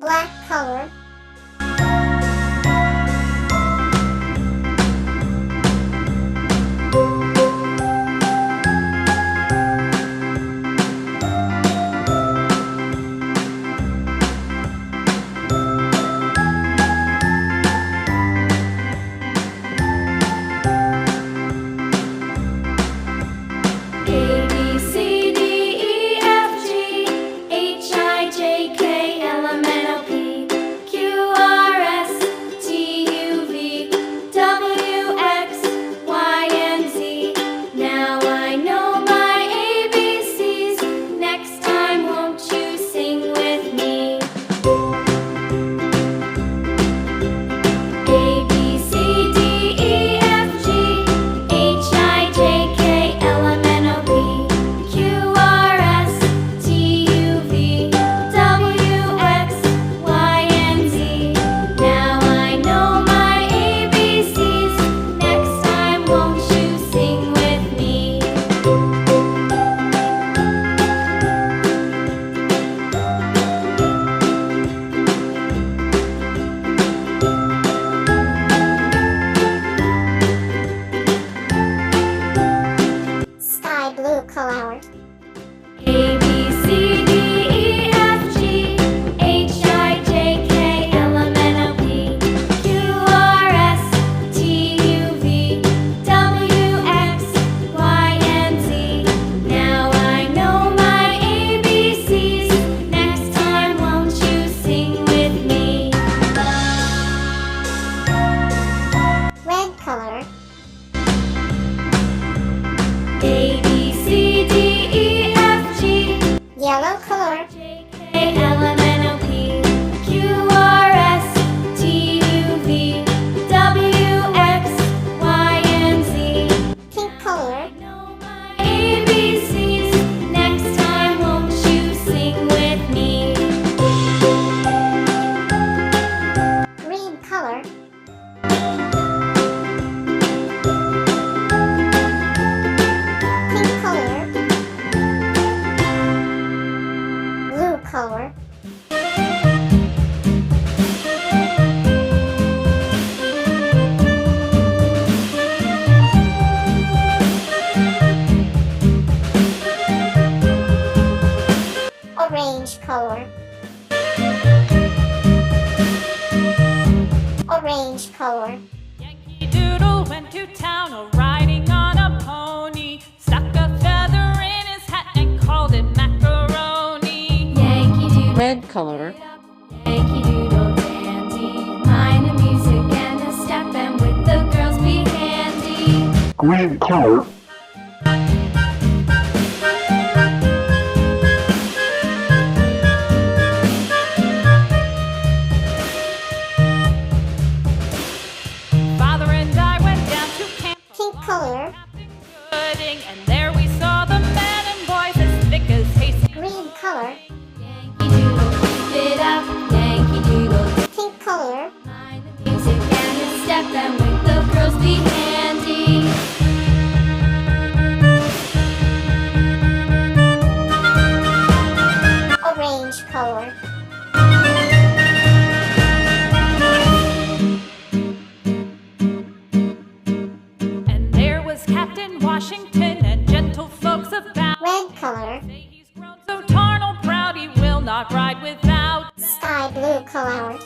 Black color. Blue color. A, B, C, D, E, F, G, H, I, J, K, L, M, N, O, P, Q, R, S, T, U, V, W, X, Y, and Z. Now I know my ABCs. Next time won't you sing with me? Red color. A, B, C, D, E, F, G. Yellow color. J, K, L, M, N, O, P, Q, R, S, T, U, V, W, X, Y, and Z. Pink color. ABCs. Next time won't you sing with me? Green color. Color. Orange color. Orange color. Yankee Doodle went to town riding on a pony, stuck a feather in his hat and called it macaroni. Red color. Yankee Doodle dandy, mind the music and the step, and with the girls be handy. Green color. Father and I went down to camp. Pink color. Pudding, and there we saw the men and boys as thick as hayseed. Green color. Yankee Doodle, keep it up, Yankee Doodle. Pink color. Mind the music and the step, and with the girls be handy. Orange color. And there was Captain Washington and gentle folks about. Red color. Say he's grown so tarnal proud he will not ride without. Sky blue color.